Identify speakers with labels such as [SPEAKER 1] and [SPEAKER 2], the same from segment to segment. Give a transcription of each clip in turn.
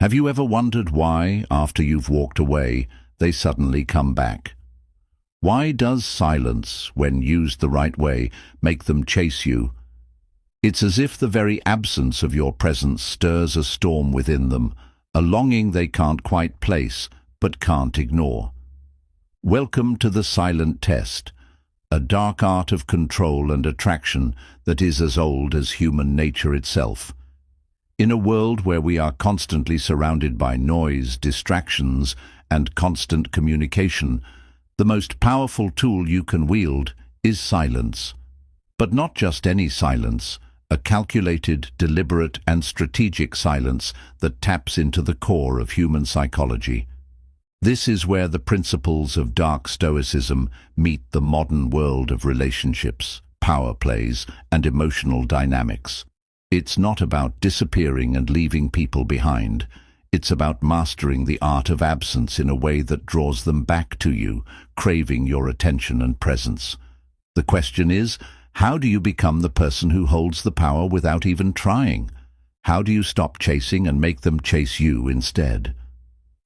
[SPEAKER 1] Have you ever wondered why, after you've walked away, they suddenly come back? Why does silence, when used the right way, make them chase you? It's as if the very absence of your presence stirs a storm within them, a longing they can't quite place, but can't ignore. Welcome to the silent test, a dark art of control and attraction that is as old as human nature itself. In a world where we are constantly surrounded by noise, distractions, and constant communication, the most powerful tool you can wield is silence. But not just any silence, a calculated, deliberate, and strategic silence that taps into the core of human psychology. This is where the principles of dark Stoicism meet the modern world of relationships, power plays, and emotional dynamics. It's not about disappearing and leaving people behind. It's about mastering the art of absence in a way that draws them back to you, craving your attention and presence. The question is, how do you become the person who holds the power without even trying? How do you stop chasing and make them chase you instead?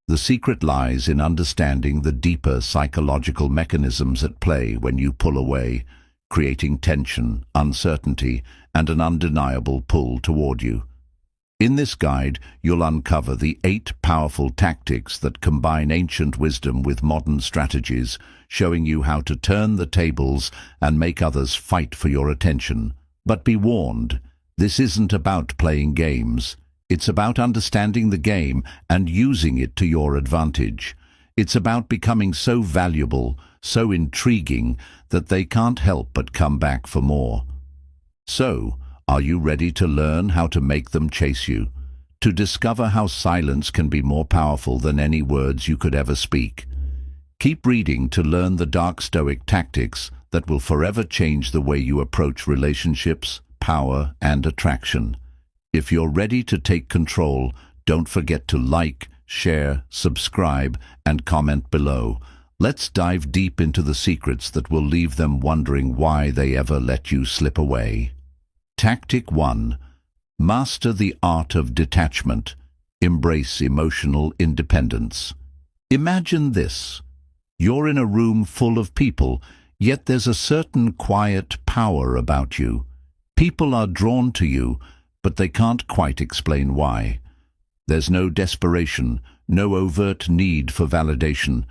[SPEAKER 1] The secret lies in understanding the deeper psychological mechanisms at play when you pull away, creating tension, uncertainty, and an undeniable pull toward you. In this guide, you'll uncover the 8 powerful tactics that combine ancient wisdom with modern strategies, showing you how to turn the tables and make others fight for your attention. But be warned, this isn't about playing games. It's about understanding the game and using it to your advantage. It's about becoming so valuable, so intriguing, that they can't help but come back for more. So, are you ready to learn how to make them chase you? To discover how silence can be more powerful than any words you could ever speak? Keep reading to learn the dark Stoic tactics that will forever change the way you approach relationships, power, and attraction. If you're ready to take control, don't forget to like, share, subscribe, and comment below. Let's dive deep into the secrets that will leave them wondering why they ever let you slip away. Tactic 1. Master the art of detachment. Embrace emotional independence. Imagine this. You're in a room full of people, yet there's a certain quiet power about you. People are drawn to you, but they can't quite explain why. There's no desperation, no overt need for validation,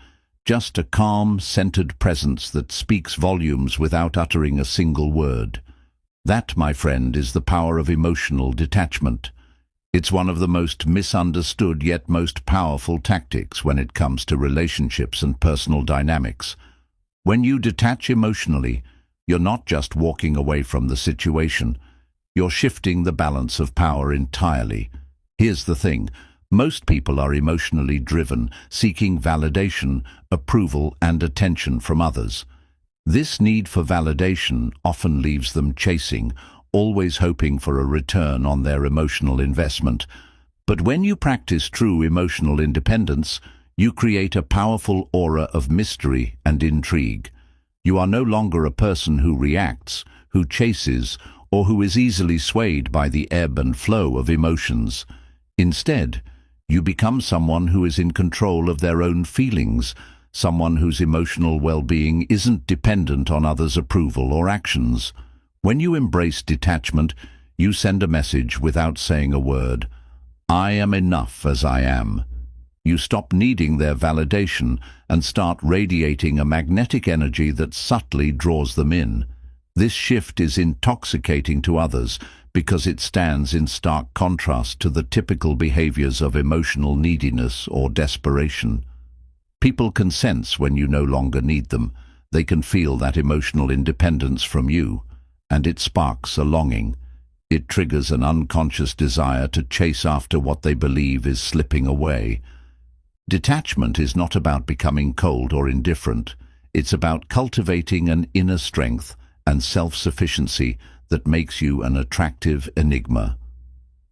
[SPEAKER 1] just a calm, centered presence that speaks volumes without uttering a single word. That, my friend, is the power of emotional detachment. It's one of the most misunderstood yet most powerful tactics when it comes to relationships and personal dynamics. When you detach emotionally, you're not just walking away from the situation. You're shifting the balance of power entirely. Here's the thing. Most people are emotionally driven, seeking validation, approval, and attention from others. This need for validation often leaves them chasing, always hoping for a return on their emotional investment. But when you practice true emotional independence, you create a powerful aura of mystery and intrigue. You are no longer a person who reacts, who chases, or who is easily swayed by the ebb and flow of emotions. Instead, you become someone who is in control of their own feelings, someone whose emotional well-being isn't dependent on others' approval or actions. When you embrace detachment, you send a message without saying a word. I am enough as I am. You stop needing their validation and start radiating a magnetic energy that subtly draws them in. This shift is intoxicating to others because it stands in stark contrast to the typical behaviors of emotional neediness or desperation. People can sense when you no longer need them. They can feel that emotional independence from you, and it sparks a longing. It triggers an unconscious desire to chase after what they believe is slipping away. Detachment is not about becoming cold or indifferent. It's about cultivating an inner strength and self-sufficiency that makes you an attractive enigma.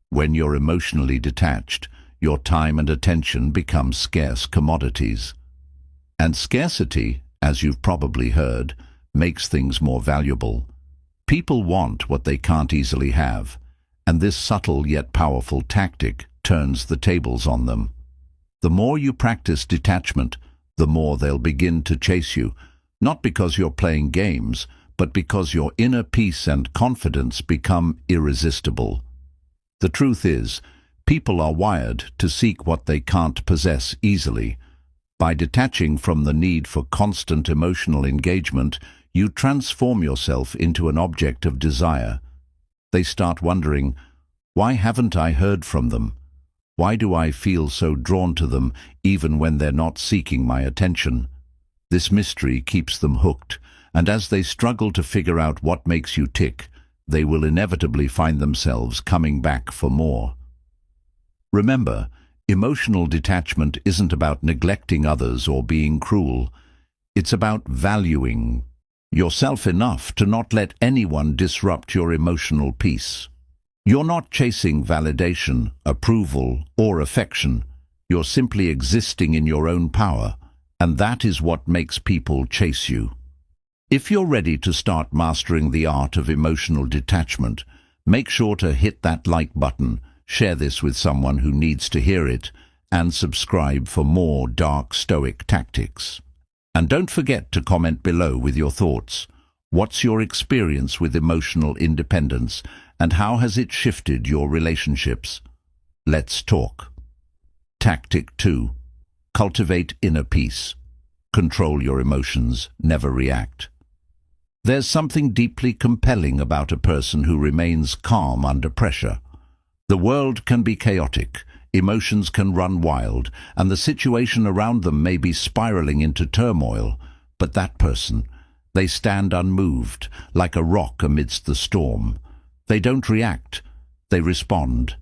[SPEAKER 1] When you're emotionally detached, your time and attention become scarce commodities. And scarcity, as you've probably heard, makes things more valuable. People want what they can't easily have, and this subtle yet powerful tactic turns the tables on them. The more you practice detachment, the more they'll begin to chase you, not because you're playing games, but because your inner peace and confidence become irresistible. The truth is, people are wired to seek what they can't possess easily. By detaching from the need for constant emotional engagement, you transform yourself into an object of desire. They start wondering, why haven't I heard from them? Why do I feel so drawn to them even when they're not seeking my attention? This mystery keeps them hooked, and as they struggle to figure out what makes you tick, they will inevitably find themselves coming back for more. Remember, emotional detachment isn't about neglecting others or being cruel. It's about valuing yourself enough to not let anyone disrupt your emotional peace. You're not chasing validation, approval, or affection. You're simply existing in your own power, and that is what makes people chase you. If you're ready to start mastering the art of emotional detachment, make sure to hit that like button, share this with someone who needs to hear it, and subscribe for more dark Stoic tactics. And don't forget to comment below with your thoughts. What's your experience with emotional independence, and how has it shifted your relationships? Let's talk. Tactic 2. Cultivate inner peace. Control your emotions, never react. There's something deeply compelling about a person who remains calm under pressure. The world can be chaotic, emotions can run wild, and the situation around them may be spiraling into turmoil, but that person, they stand unmoved, like a rock amidst the storm. They don't react, they respond.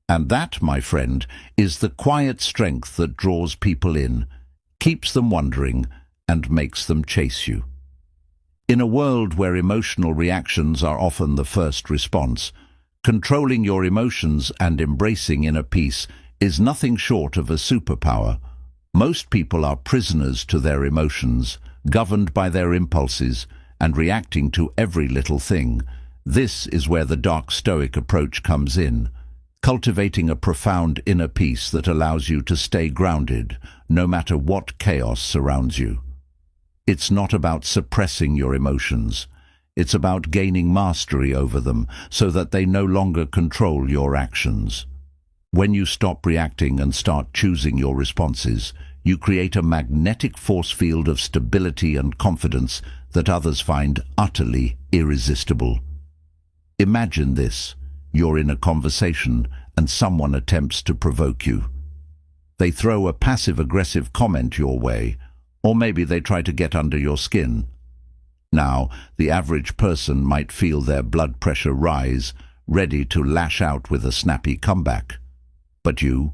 [SPEAKER 1] And that, my friend, is the quiet strength that draws people in, keeps them wondering, and makes them chase you. In a world where emotional reactions are often the first response, controlling your emotions and embracing inner peace is nothing short of a superpower. Most people are prisoners to their emotions, governed by their impulses, and reacting to every little thing. This is where the dark Stoic approach comes in, cultivating a profound inner peace that allows you to stay grounded, no matter what chaos surrounds you. It's not about suppressing your emotions. It's about gaining mastery over them so that they no longer control your actions. When you stop reacting and start choosing your responses, you create a magnetic force field of stability and confidence that others find utterly irresistible. Imagine this. You're in a conversation and someone attempts to provoke you. They throw a passive-aggressive comment your way, or maybe they try to get under your skin. Now, the average person might feel their blood pressure rise, ready to lash out with a snappy comeback. But you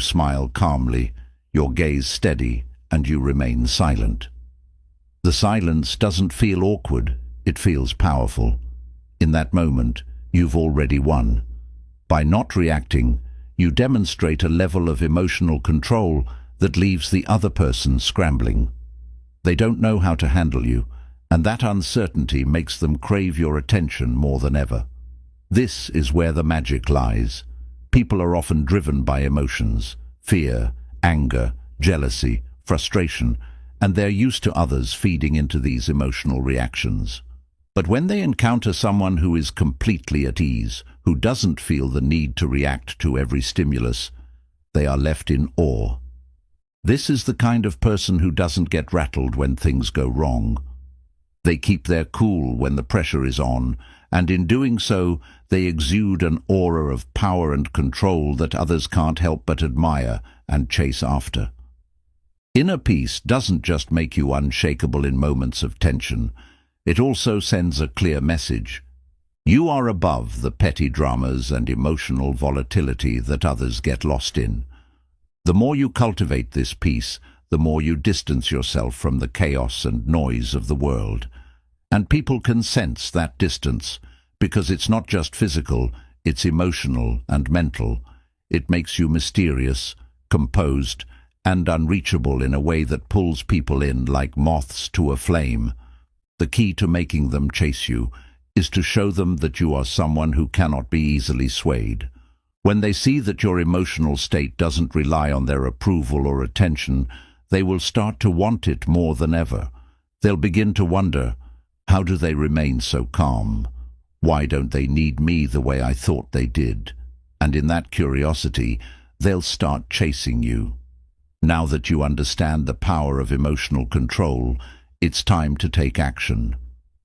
[SPEAKER 1] smile calmly, your gaze steady, and you remain silent. The silence doesn't feel awkward, it feels powerful. In that moment, you've already won. By not reacting, you demonstrate a level of emotional control that leaves the other person scrambling. They don't know how to handle you, and that uncertainty makes them crave your attention more than ever. This is where the magic lies. People are often driven by emotions, fear, anger, jealousy, frustration, and they're used to others feeding into these emotional reactions. But when they encounter someone who is completely at ease, who doesn't feel the need to react to every stimulus, they are left in awe. This is the kind of person who doesn't get rattled when things go wrong. They keep their cool when the pressure is on, and in doing so, they exude an aura of power and control that others can't help but admire and chase after. Inner peace doesn't just make you unshakable in moments of tension. It also sends a clear message. You are above the petty dramas and emotional volatility that others get lost in. The more you cultivate this peace, the more you distance yourself from the chaos and noise of the world. And people can sense that distance, because it's not just physical, it's emotional and mental. It makes you mysterious, composed, and unreachable in a way that pulls people in like moths to a flame. The key to making them chase you is to show them that you are someone who cannot be easily swayed. When they see that your emotional state doesn't rely on their approval or attention, they will start to want it more than ever. They'll begin to wonder, how do they remain so calm? Why don't they need me the way I thought they did? And in that curiosity, they'll start chasing you. Now that you understand the power of emotional control, it's time to take action.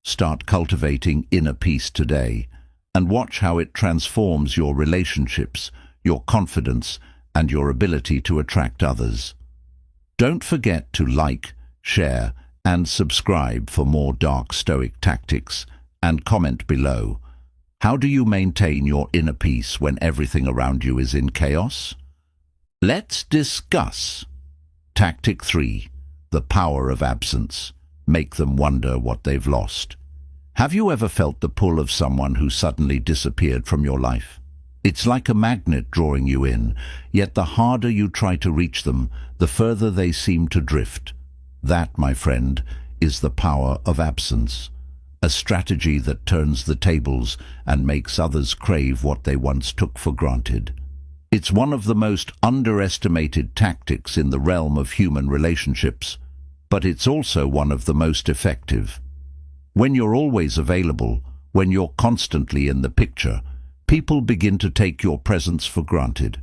[SPEAKER 1] Start cultivating inner peace today, and watch how it transforms your relationships, your confidence, and your ability to attract others. Don't forget to like, share, and subscribe for more dark Stoic tactics, and comment below. How do you maintain your inner peace when everything around you is in chaos? Let's discuss. Tactic 3. The power of absence. Make them wonder what they've lost. Have you ever felt the pull of someone who suddenly disappeared from your life? It's like a magnet drawing you in, yet the harder you try to reach them, the further they seem to drift. That, my friend, is the power of absence. A strategy that turns the tables and makes others crave what they once took for granted. It's one of the most underestimated tactics in the realm of human relationships, but it's also one of the most effective. When you're always available, when you're constantly in the picture, people begin to take your presence for granted.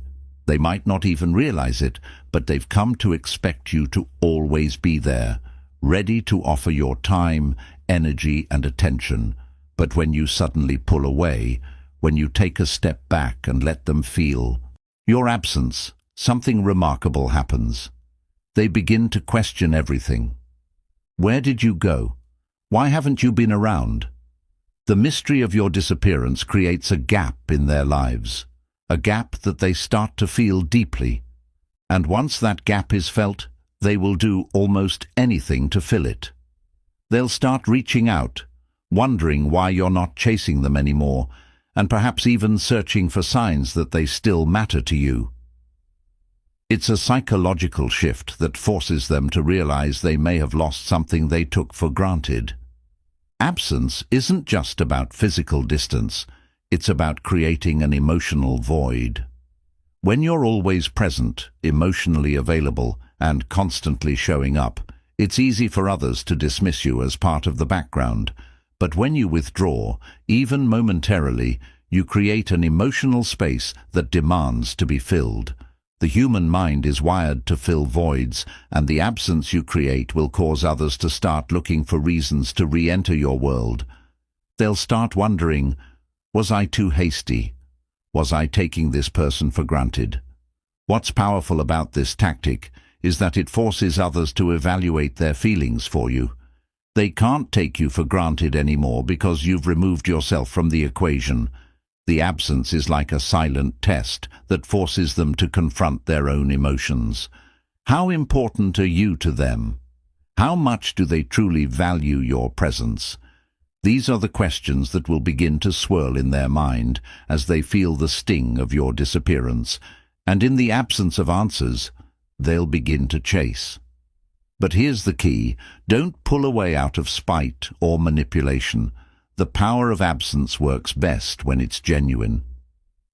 [SPEAKER 1] They might not even realize it, but they've come to expect you to always be there, ready to offer your time, energy, and attention. But when you suddenly pull away, when you take a step back and let them feel your absence, something remarkable happens. They begin to question everything. Where did you go? Why haven't you been around? The mystery of your disappearance creates a gap in their lives, a gap that they start to feel deeply. And once that gap is felt, they will do almost anything to fill it. They'll start reaching out, wondering why you're not chasing them anymore, and perhaps even searching for signs that they still matter to you. It's a psychological shift that forces them to realize they may have lost something they took for granted. Absence isn't just about physical distance, it's about creating an emotional void. When you're always present, emotionally available, and constantly showing up, it's easy for others to dismiss you as part of the background. But when you withdraw, even momentarily, you create an emotional space that demands to be filled. The human mind is wired to fill voids, and the absence you create will cause others to start looking for reasons to re-enter your world. They'll start wondering, was I too hasty? Was I taking this person for granted? What's powerful about this tactic is that it forces others to evaluate their feelings for you. They can't take you for granted anymore because you've removed yourself from the equation. The absence is like a silent test that forces them to confront their own emotions. How important are you to them? How much do they truly value your presence? These are the questions that will begin to swirl in their mind as they feel the sting of your disappearance, and in the absence of answers, they'll begin to chase. But here's the key: don't pull away out of spite or manipulation. The power of absence works best when it's genuine.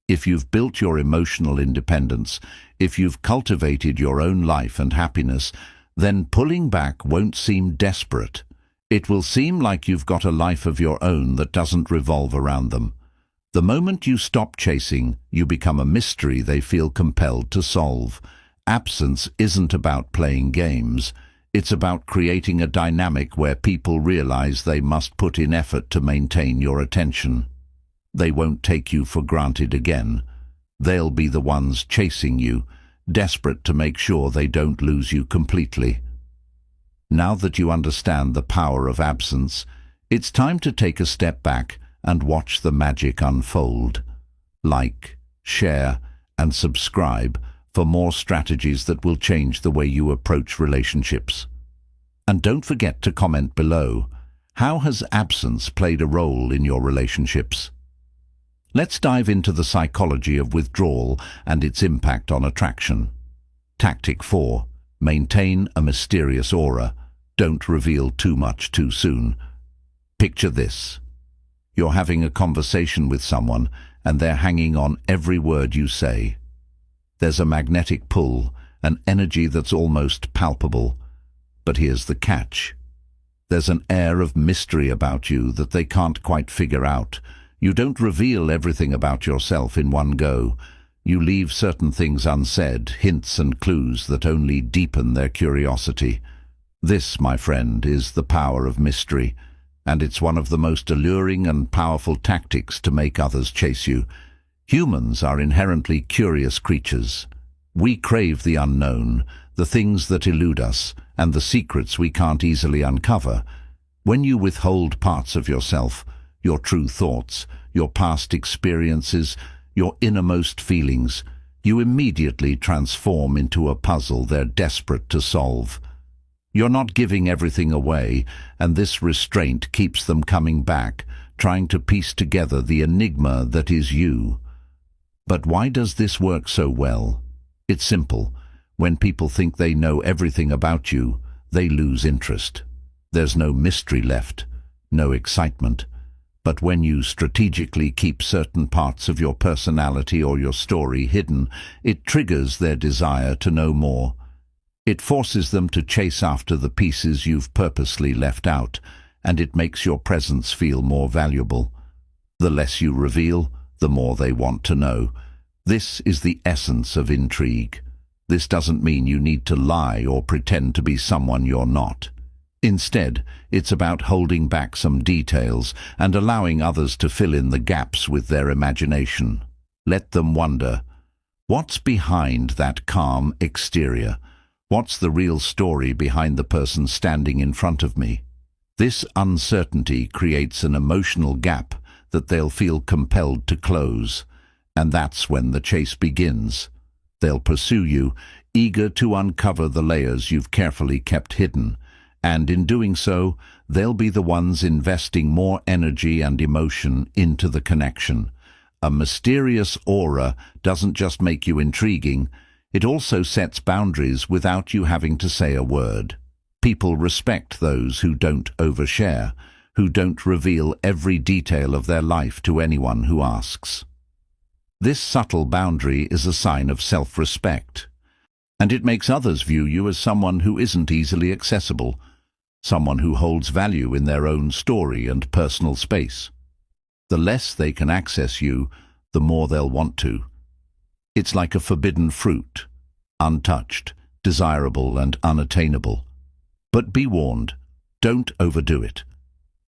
[SPEAKER 1] If you've built your emotional independence, if you've cultivated your own life and happiness, then pulling back won't seem desperate. It will seem like you've got a life of your own that doesn't revolve around them. The moment you stop chasing, you become a mystery they feel compelled to solve. Absence isn't about playing games. It's about creating a dynamic where people realize they must put in effort to maintain your attention. They won't take you for granted again. They'll be the ones chasing you, desperate to make sure they don't lose you completely. Now that you understand the power of absence, it's time to take a step back and watch the magic unfold. Like, share, and subscribe for more strategies that will change the way you approach relationships. And don't forget to comment below. How has absence played a role in your relationships? Let's dive into the psychology of withdrawal and its impact on attraction. Tactic 4. Maintain a mysterious aura. Don't reveal too much too soon. Picture this. You're having a conversation with someone, and they're hanging on every word you say. There's a magnetic pull, an energy that's almost palpable. But here's the catch. There's an air of mystery about you that they can't quite figure out. You don't reveal everything about yourself in one go. You leave certain things unsaid, hints and clues that only deepen their curiosity. This, my friend, is the power of mystery, and it's one of the most alluring and powerful tactics to make others chase you. Humans are inherently curious creatures. We crave the unknown, the things that elude us, and the secrets we can't easily uncover. When you withhold parts of yourself, your true thoughts, your past experiences, your innermost feelings, you immediately transform into a puzzle they're desperate to solve. You're not giving everything away, and this restraint keeps them coming back, trying to piece together the enigma that is you. But why does this work so well? It's simple. When people think they know everything about you, they lose interest. There's no mystery left, no excitement. But when you strategically keep certain parts of your personality or your story hidden, it triggers their desire to know more. It forces them to chase after the pieces you've purposely left out, and it makes your presence feel more valuable. The less you reveal, the more they want to know. This is the essence of intrigue. This doesn't mean you need to lie or pretend to be someone you're not. Instead, it's about holding back some details and allowing others to fill in the gaps with their imagination. Let them wonder, what's behind that calm exterior? What's the real story behind the person standing in front of me? This uncertainty creates an emotional gap that they'll feel compelled to close, and that's when the chase begins. They'll pursue you, eager to uncover the layers you've carefully kept hidden, and in doing so, they'll be the ones investing more energy and emotion into the connection. A mysterious aura doesn't just make you intriguing, it also sets boundaries without you having to say a word. People respect those who don't overshare, who don't reveal every detail of their life to anyone who asks. This subtle boundary is a sign of self-respect, and it makes others view you as someone who isn't easily accessible, someone who holds value in their own story and personal space. The less they can access you, the more they'll want to. It's like a forbidden fruit, untouched, desirable and unattainable. But be warned, don't overdo it.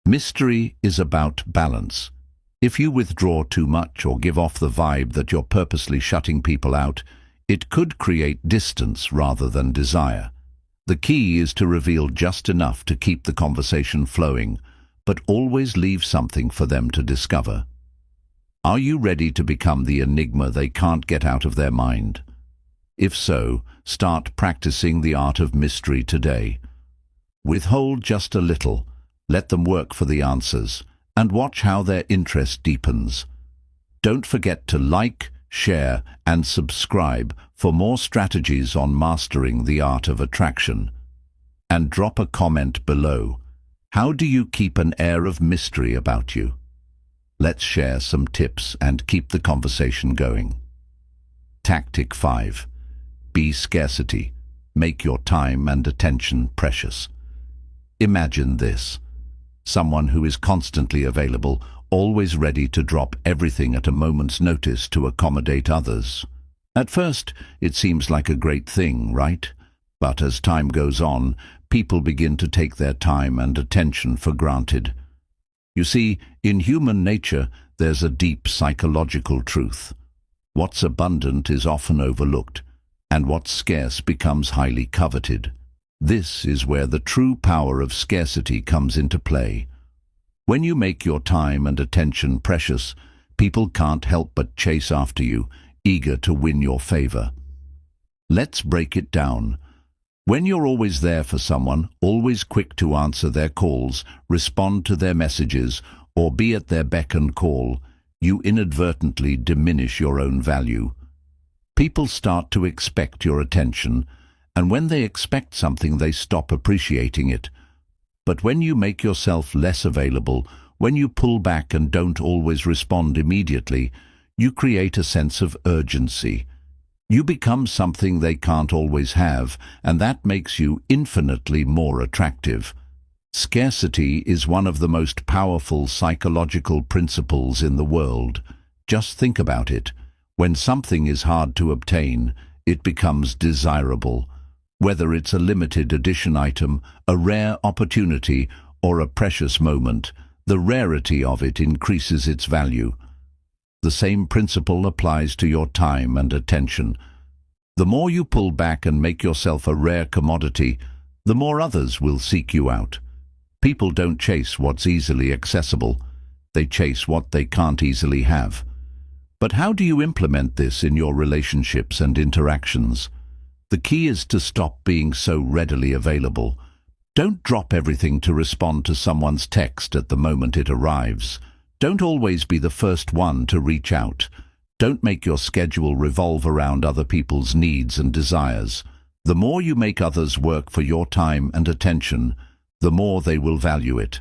[SPEAKER 1] Mystery is about balance. If you withdraw too much or give off the vibe that you're purposely shutting people out, it could create distance rather than desire. The key is to reveal just enough to keep the conversation flowing, but always leave something for them to discover. Are you ready to become the enigma they can't get out of their mind? If so, start practicing the art of mystery today. Withhold just a little, let them work for the answers, and watch how their interest deepens. Don't forget to like, share, and subscribe for more strategies on mastering the art of attraction. And drop a comment below. How do you keep an air of mystery about you? Let's share some tips and keep the conversation going. Tactic 5. Be scarcity. Make your time and attention precious. Imagine this. Someone who is constantly available, always ready to drop everything at a moment's notice to accommodate others. At first, it seems like a great thing, right? But as time goes on, people begin to take their time and attention for granted. You see, in human nature, there's a deep psychological truth. What's abundant is often overlooked, and what's scarce becomes highly coveted. This is where the true power of scarcity comes into play. When you make your time and attention precious, people can't help but chase after you, eager to win your favor. Let's break it down. When you're always there for someone, always quick to answer their calls, respond to their messages, or be at their beck and call, you inadvertently diminish your own value. People start to expect your attention, and when they expect something, they stop appreciating it. But when you make yourself less available, when you pull back and don't always respond immediately, you create a sense of urgency. You become something they can't always have, and that makes you infinitely more attractive. Scarcity is one of the most powerful psychological principles in the world. Just think about it. When something is hard to obtain, it becomes desirable. Whether it's a limited edition item, a rare opportunity, or a precious moment, the rarity of it increases its value. The same principle applies to your time and attention. The more you pull back and make yourself a rare commodity, the more others will seek you out. People don't chase what's easily accessible. They chase what they can't easily have. But how do you implement this in your relationships and interactions? The key is to stop being so readily available. Don't drop everything to respond to someone's text at the moment it arrives. Don't always be the first one to reach out. Don't make your schedule revolve around other people's needs and desires. The more you make others work for your time and attention, the more they will value it.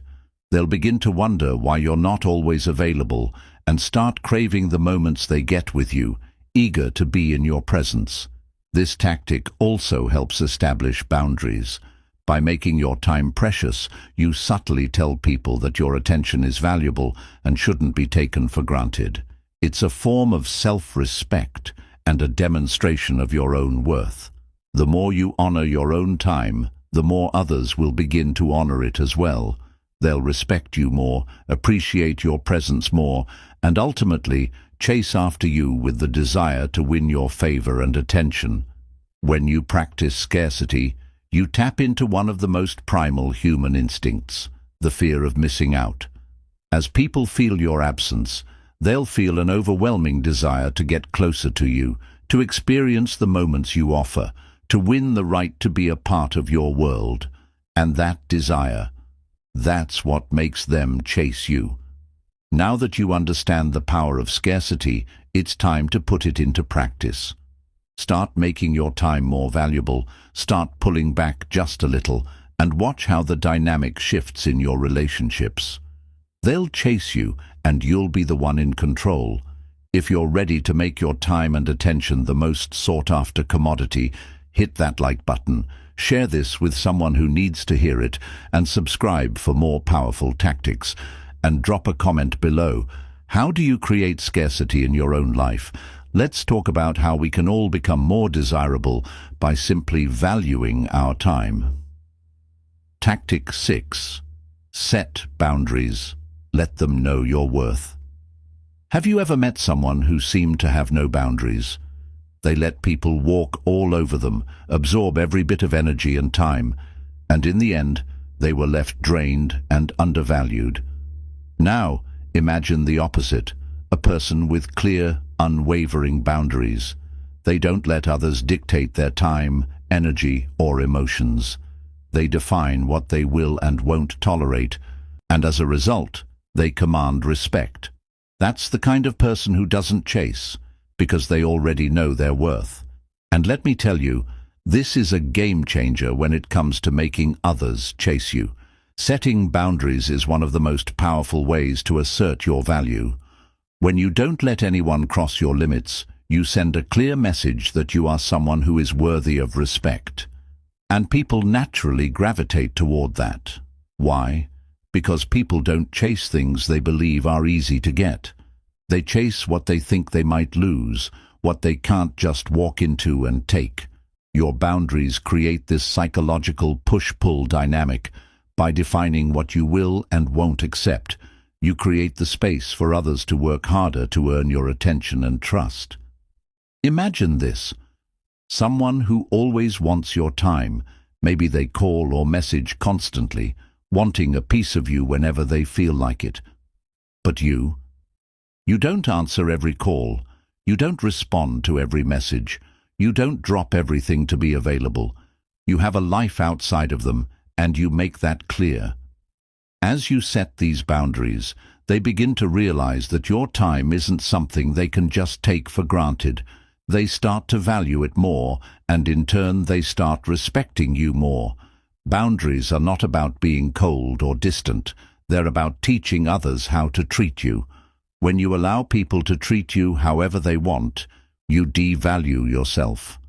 [SPEAKER 1] They'll begin to wonder why you're not always available and start craving the moments they get with you, eager to be in your presence. This tactic also helps establish boundaries. By making your time precious, you subtly tell people that your attention is valuable and shouldn't be taken for granted. It's a form of self-respect and a demonstration of your own worth. The more you honor your own time, the more others will begin to honor it as well. They'll respect you more, appreciate your presence more, and ultimately chase after you with the desire to win your favor and attention. When you practice scarcity, you tap into one of the most primal human instincts, the fear of missing out. As people feel your absence, they'll feel an overwhelming desire to get closer to you, to experience the moments you offer, to win the right to be a part of your world. And that desire, that's what makes them chase you. Now that you understand the power of scarcity, it's time to put it into practice. Start making your time more valuable, start pulling back just a little, and watch how the dynamic shifts in your relationships. They'll chase you, and you'll be the one in control. If you're ready to make your time and attention the most sought-after commodity, hit that like button, share this with someone who needs to hear it, and subscribe for more powerful tactics. And drop a comment below. How do you create scarcity in your own life? Let's talk about how we can all become more desirable by simply valuing our time. Tactic 6. Set boundaries. Let them know your worth. Have you ever met someone who seemed to have no boundaries? They let people walk all over them, absorb every bit of energy and time, and in the end, they were left drained and undervalued. Now, imagine the opposite, a person with clear, unwavering boundaries. They don't let others dictate their time, energy, or emotions. They define what they will and won't tolerate, and as a result, they command respect. That's the kind of person who doesn't chase, because they already know their worth. And let me tell you, this is a game changer when it comes to making others chase you. Setting boundaries is one of the most powerful ways to assert your value. When you don't let anyone cross your limits, you send a clear message that you are someone who is worthy of respect. And people naturally gravitate toward that. Why? Because people don't chase things they believe are easy to get. They chase what they think they might lose, what they can't just walk into and take. Your boundaries create this psychological push-pull dynamic. By defining what you will and won't accept, you create the space for others to work harder to earn your attention and trust. Imagine this. Someone who always wants your time. Maybe they call or message constantly, wanting a piece of you whenever they feel like it. But you don't answer every call. You don't respond to every message. You don't drop everything to be available. You have a life outside of them, and you make that clear. As you set these boundaries, they begin to realize that your time isn't something they can just take for granted. They start to value it more, and in turn they start respecting you more. Boundaries are not about being cold or distant. They're about teaching others how to treat you. When you allow people to treat you however they want, you devalue yourself.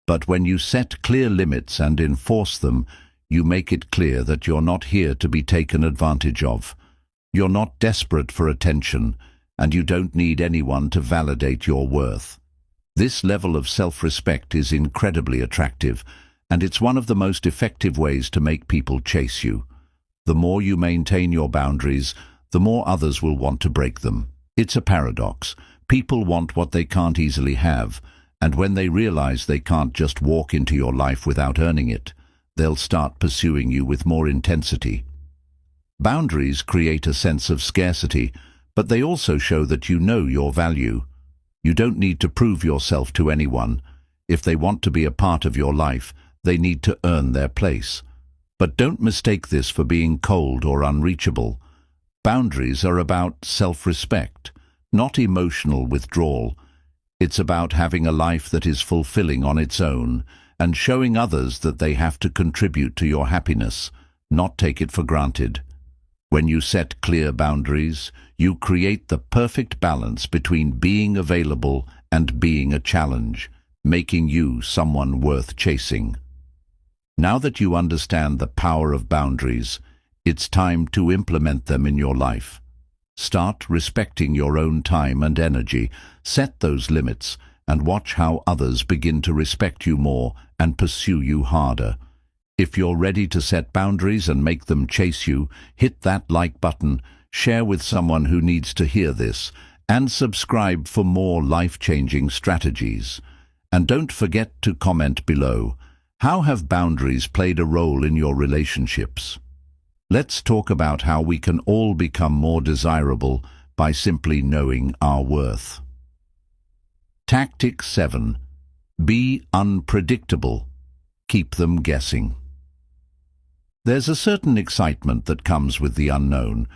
[SPEAKER 1] But when you set clear limits and enforce them, you make it clear that you're not here to be taken advantage of. You're not desperate for attention, and you don't need anyone to validate your worth. This level of self-respect is incredibly attractive, and it's one of the most effective ways to make people chase you. The more you maintain your boundaries, the more others will want to break them. It's a paradox. People want what they can't easily have, and when they realize they can't just walk into your life without earning it, they'll start pursuing you with more intensity. Boundaries create a sense of scarcity, but they also show that you know your value. You don't need to prove yourself to anyone. If they want to be a part of your life, they need to earn their place. But don't mistake this for being cold or unreachable. Boundaries are about self-respect, not emotional withdrawal. It's about having a life that is fulfilling on its own and showing others that they have to contribute to your happiness, not take it for granted. When you set clear boundaries, you create the perfect balance between being available and being a challenge, making you someone worth chasing. Now that you understand the power of boundaries, it's time to implement them in your life. Start respecting your own time and energy, set those limits, and watch how others begin to respect you more and pursue you harder. If you're ready to set boundaries and make them chase you, hit that like button, share with someone who needs to hear this, and subscribe for more life-changing strategies. And don't forget to comment below. How have boundaries played a role in your relationships? Let's talk about how we can all become more desirable by simply knowing our worth. Tactic 7. Be unpredictable. Keep them guessing. There's a certain excitement that comes with the unknown.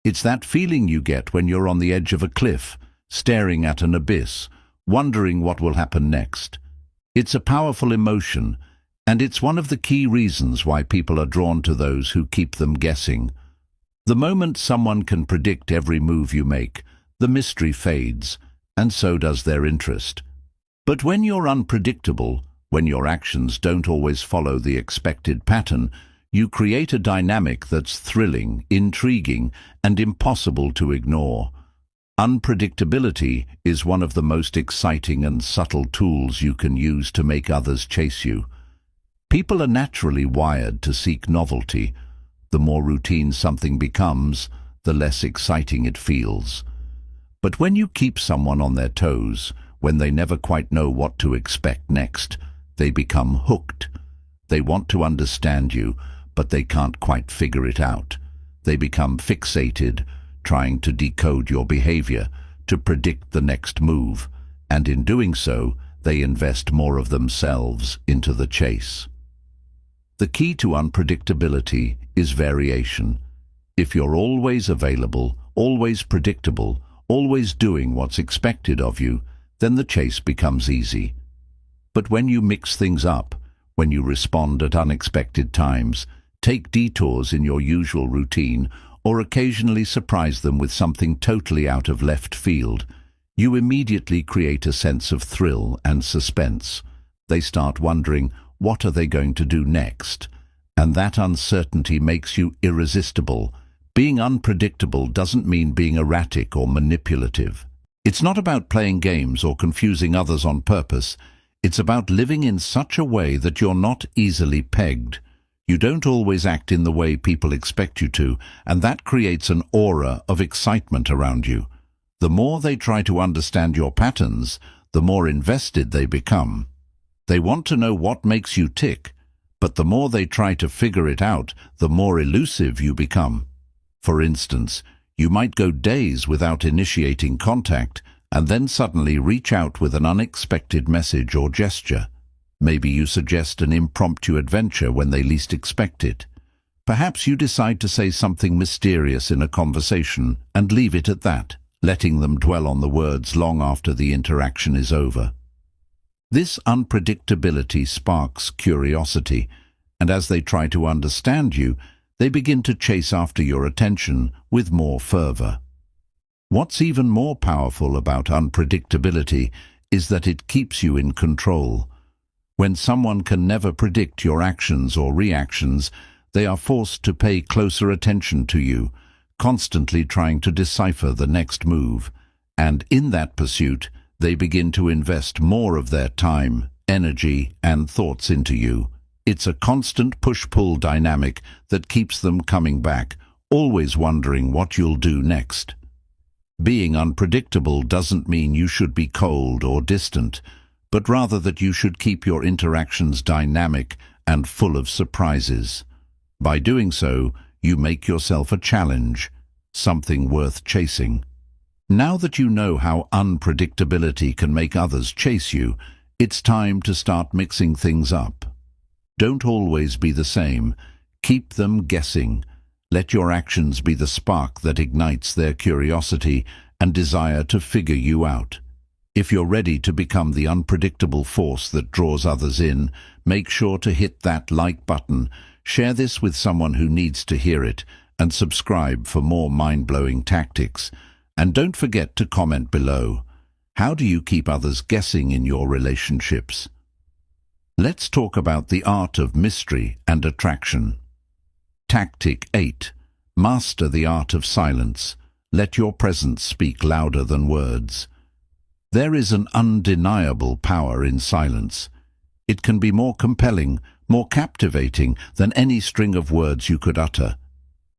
[SPEAKER 1] It's that feeling you get when you're on the edge of a cliff, staring at an abyss, wondering what will happen next. It's a powerful emotion, and it's one of the key reasons why people are drawn to those who keep them guessing. The moment someone can predict every move you make, the mystery fades, and so does their interest. But when you're unpredictable, when your actions don't always follow the expected pattern, you create a dynamic that's thrilling, intriguing, and impossible to ignore. Unpredictability is one of the most exciting and subtle tools you can use to make others chase you. People are naturally wired to seek novelty. The more routine something becomes, the less exciting it feels. But when you keep someone on their toes, when they never quite know what to expect next, they become hooked. They want to understand you, but they can't quite figure it out. They become fixated, trying to decode your behavior, to predict the next move, and in doing so, they invest more of themselves into the chase. The key to unpredictability is variation. If you're always available, always predictable, always doing what's expected of you, then the chase becomes easy. But when you mix things up, when you respond at unexpected times, take detours in your usual routine, or occasionally surprise them with something totally out of left field, you immediately create a sense of thrill and suspense. They start wondering, what are they going to do next? And that uncertainty makes you irresistible. Being unpredictable doesn't mean being erratic or manipulative. It's not about playing games or confusing others on purpose. It's about living in such a way that you're not easily pegged. You don't always act in the way people expect you to, and that creates an aura of excitement around you. The more they try to understand your patterns, the more invested they become. They want to know what makes you tick, but the more they try to figure it out, the more elusive you become. For instance, you might go days without initiating contact, and then suddenly reach out with an unexpected message or gesture. Maybe you suggest an impromptu adventure when they least expect it. Perhaps you decide to say something mysterious in a conversation and leave it at that, letting them dwell on the words long after the interaction is over. This unpredictability sparks curiosity, and as they try to understand you, they begin to chase after your attention with more fervor. What's even more powerful about unpredictability is that it keeps you in control. When someone can never predict your actions or reactions, they are forced to pay closer attention to you, constantly trying to decipher the next move. And in that pursuit, they begin to invest more of their time, energy, and thoughts into you. It's a constant push-pull dynamic that keeps them coming back, always wondering what you'll do next. Being unpredictable doesn't mean you should be cold or distant, but rather that you should keep your interactions dynamic and full of surprises. By doing so, you make yourself a challenge, something worth chasing. Now that you know how unpredictability can make others chase you, it's time to start mixing things up. Don't always be the same. Keep them guessing. Let your actions be the spark that ignites their curiosity and desire to figure you out. If you're ready to become the unpredictable force that draws others in, make sure to hit that like button, share this with someone who needs to hear it, and subscribe for more mind-blowing tactics. And don't forget to comment below. How do you keep others guessing in your relationships? Let's talk about the art of mystery and attraction. Tactic 8. Master the art of silence. Let your presence speak louder than words. There is an undeniable power in silence. It can be more compelling, more captivating than any string of words you could utter.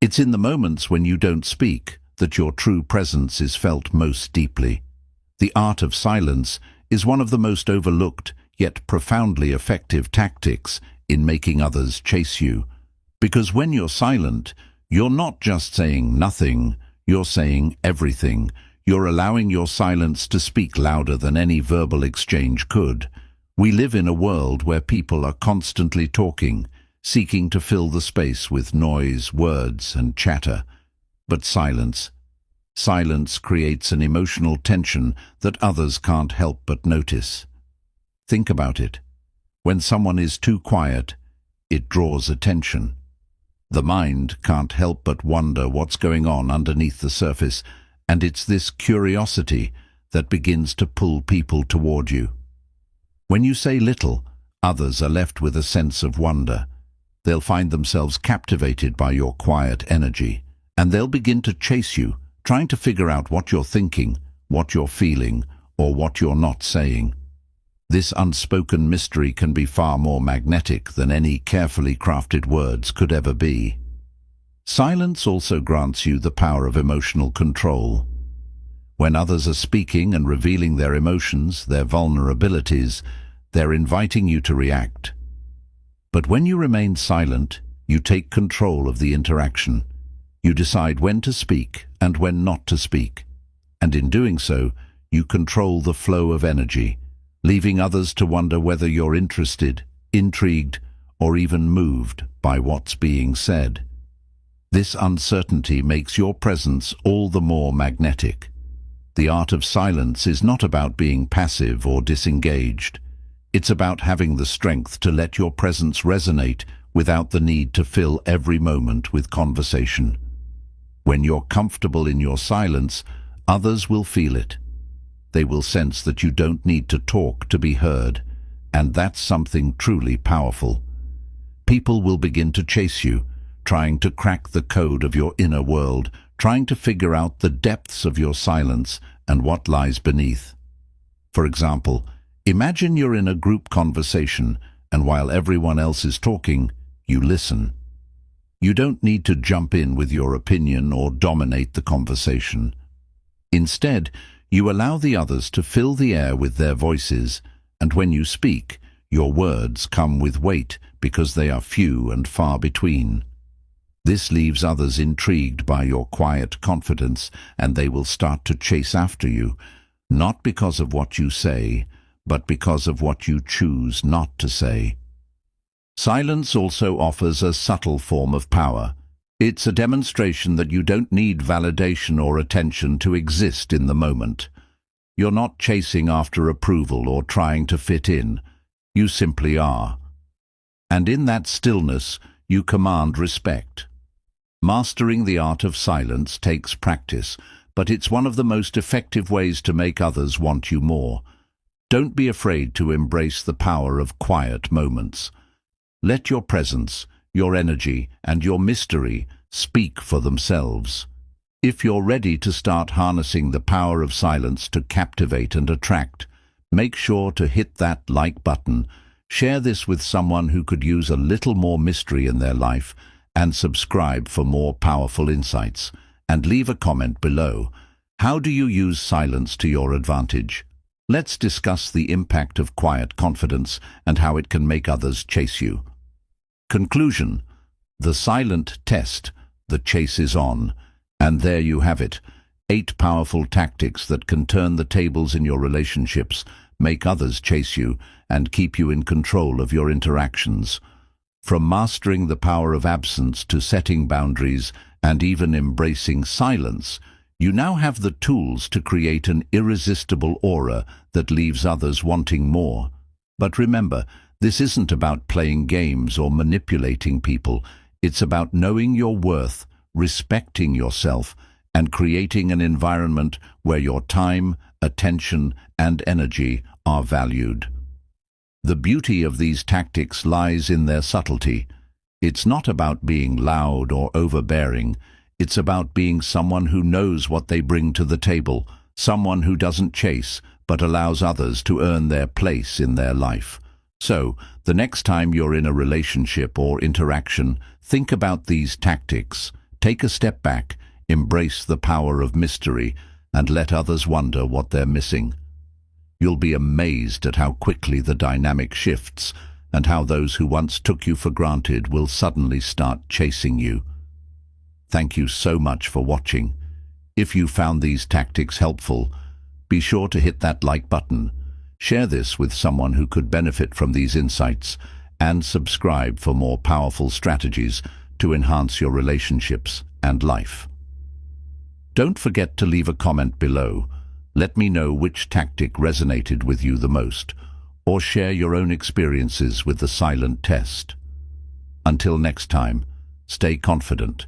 [SPEAKER 1] It's in the moments when you don't speak that your true presence is felt most deeply. The art of silence is one of the most overlooked yet profoundly effective tactics in making others chase you. Because when you're silent, you're not just saying nothing, you're saying everything. You're allowing your silence to speak louder than any verbal exchange could. We live in a world where people are constantly talking, seeking to fill the space with noise, words, and chatter. But silence creates an emotional tension that others can't help but notice. Think about it. When someone is too quiet, it draws attention. The mind can't help but wonder what's going on underneath the surface, and it's this curiosity that begins to pull people toward you. When you say little, others are left with a sense of wonder. They'll find themselves captivated by your quiet energy, and they'll begin to chase you, trying to figure out what you're thinking, what you're feeling, or what you're not saying. This unspoken mystery can be far more magnetic than any carefully crafted words could ever be. Silence also grants you the power of emotional control. When others are speaking and revealing their emotions, their vulnerabilities, they're inviting you to react. But when you remain silent, you take control of the interaction. You decide when to speak and when not to speak. And in doing so, you control the flow of energy, leaving others to wonder whether you're interested, intrigued, or even moved by what's being said. This uncertainty makes your presence all the more magnetic. The art of silence is not about being passive or disengaged. It's about having the strength to let your presence resonate without the need to fill every moment with conversation. When you're comfortable in your silence, others will feel it. They will sense that you don't need to talk to be heard, and that's something truly powerful. People will begin to chase you, trying to crack the code of your inner world, trying to figure out the depths of your silence and what lies beneath. For example, imagine you're in a group conversation, and while everyone else is talking, you listen. You don't need to jump in with your opinion or dominate the conversation. Instead, you allow the others to fill the air with their voices, and when you speak, your words come with weight because they are few and far between. This leaves others intrigued by your quiet confidence, and they will start to chase after you, not because of what you say, but because of what you choose not to say. Silence also offers a subtle form of power. It's a demonstration that you don't need validation or attention to exist in the moment. You're not chasing after approval or trying to fit in. You simply are. And in that stillness, you command respect. Mastering the art of silence takes practice, but it's one of the most effective ways to make others want you more. Don't be afraid to embrace the power of quiet moments. Let your presence, your energy, and your mystery speak for themselves. If you're ready to start harnessing the power of silence to captivate and attract, make sure to hit that like button, share this with someone who could use a little more mystery in their life, and subscribe for more powerful insights. And leave a comment below. How do you use silence to your advantage? Let's discuss the impact of quiet confidence and how it can make others chase you. Conclusion: the silent test, the chase is on. And there you have it, 8 powerful tactics that can turn the tables in your relationships, make others chase you, and keep you in control of your interactions. From mastering the power of absence to setting boundaries and even embracing silence, you now have the tools to create an irresistible aura that leaves others wanting more. But remember, this isn't about playing games or manipulating people. It's about knowing your worth, respecting yourself, and creating an environment where your time, attention, and energy are valued. The beauty of these tactics lies in their subtlety. It's not about being loud or overbearing. It's about being someone who knows what they bring to the table, someone who doesn't chase, but allows others to earn their place in their life. So, the next time you're in a relationship or interaction, think about these tactics. Take a step back, embrace the power of mystery, and let others wonder what they're missing. You'll be amazed at how quickly the dynamic shifts, and how those who once took you for granted will suddenly start chasing you. Thank you so much for watching. If you found these tactics helpful, be sure to hit that like button, share this with someone who could benefit from these insights, and subscribe for more powerful strategies to enhance your relationships and life. Don't forget to leave a comment below. Let me know which tactic resonated with you the most, or share your own experiences with the silent test. Until next time, stay confident,